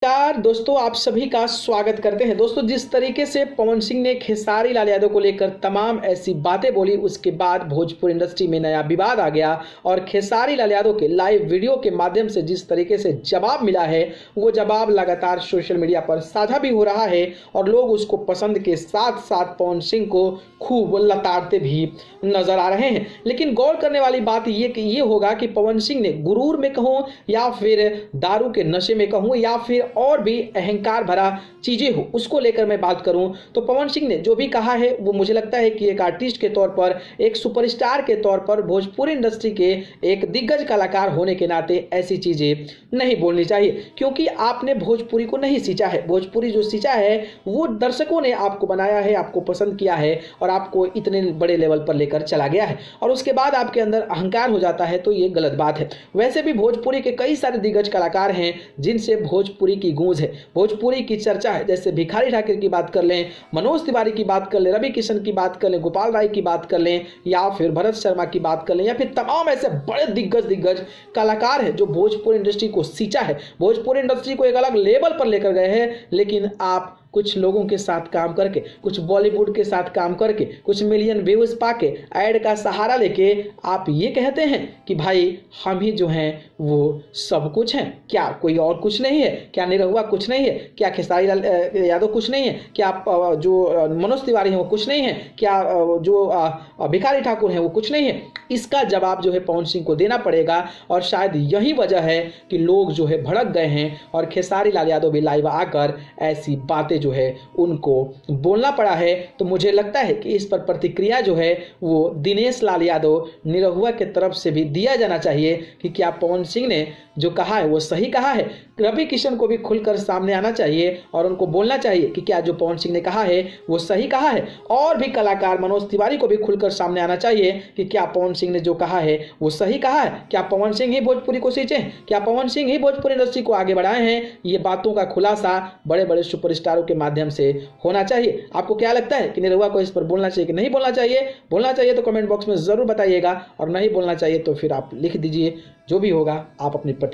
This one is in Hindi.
नमस्कार दोस्तों, आप सभी का स्वागत करते हैं। दोस्तों, जिस तरीके से पवन सिंह ने खेसारी लाल यादव को लेकर तमाम ऐसी बातें बोली, उसके बाद भोजपुर इंडस्ट्री में नया विवाद आ गया और खेसारी लाल यादव के लाइव वीडियो के माध्यम से जिस तरीके से जवाब मिला है, वो जवाब लगातार सोशल मीडिया पर साझा भी हो रहा है और लोग उसको पसंद के साथ साथ पवन सिंह को खूब लताड़ते भी नजर आ रहे हैं। लेकिन गौर करने वाली बात ये होगा कि पवन सिंह ने गुरूर में कहूँ या फिर दारू के नशे में कहूँ या फिर और भी अहंकार भरा चीजें हो, उसको लेकर मैं बात करूं तो पवन सिंह ने जो भी कहा है वो मुझे लगता है कि एक आर्टिस्ट के तौर पर, एक सुपरस्टार के तौर पर, भोजपुरी इंडस्ट्री के एक दिग्गज कलाकार होने के नाते ऐसी चीजें नहीं बोलनी चाहिए, क्योंकि आपने भोजपुरी को नहीं सींचा है। भोजपुरी जो सींचा है वो दर्शकों ने आपको बनाया है, आपको पसंद किया है और आपको इतने बड़े लेवल पर लेकर चला गया है और उसके बाद आपके अंदर अहंकार हो जाता है, तो ये गलत बात है। वैसे भी भोजपुरी के कई सारे दिग्गज कलाकार हैं जिनसे भोजपुरी की गूंज है, भोजपुरी की चर्चा है। जैसे भिखारी ठाकुर की बात कर लें, मनोज तिवारी की बात कर लें, रवि किशन की बात कर लें, गोपाल राय की बात कर लें या फिर भरत शर्मा की बात कर लें या फिर तमाम ऐसे बड़े दिग्गज कलाकार हैं जो भोजपुरी इंडस्ट्री को सींचा है, भोजपुरी इंडस्ट्री को एक अलग लेवल पर लेकर गए हैं। लेकिन आप कुछ लोगों के साथ काम करके, कुछ बॉलीवुड के साथ काम करके, कुछ मिलियन व्यूज पाके, ऐड का सहारा लेके आप ये कहते हैं कि भाई हम ही जो हैं वो सब कुछ हैं। क्या कोई और कुछ नहीं है? क्या निरहुआ कुछ नहीं है? क्या खेसारी लाल यादव कुछ नहीं है? क्या जो मनोज तिवारी हैं वो कुछ नहीं है? क्या जो भिखारी ठाकुर हैं वो कुछ नहीं है? इसका जवाब जो है पवन सिंह को देना पड़ेगा और शायद यही वजह है कि लोग जो है भड़क गए हैं और खेसारी लाल यादव भी लाइव आकर ऐसी बातें जो है उनको बोलना पड़ा है। तो मुझे लगता है कि इस पर प्रतिक्रिया जो है वो दिनेश लाल यादव निरहुआ के तरफ से भी दिया जाना चाहिए कि क्या पवन सिंह ने जो कहा है वो सही कहा है। रवि किशन को भी खुलकर सामने आना चाहिए और उनको बोलना चाहिए कि क्या जो पवन सिंह ने कहा है वो सही कहा है। और भी कलाकार मनोज तिवारी को भी खुलकर सामने आना चाहिए कि क्या पवन सिंह ने जो कहा है वो सही कहा है। क्या पवन सिंह ही भोजपुरी को सींचे हैं? क्या पवन सिंह ही भोजपुरी इंडस्ट्री को आगे बढ़ाए हैं? ये बातों का खुलासा बड़े बड़े सुपरस्टारों के माध्यम से होना चाहिए। आपको क्या लगता है कि निरहुआ को इस पर बोलना चाहिए कि नहीं बोलना चाहिए? बोलना चाहिए तो कमेंट बॉक्स में जरूर बताइएगा और नहीं बोलना चाहिए तो फिर आप लिख दीजिए। जो भी होगा आप अपनी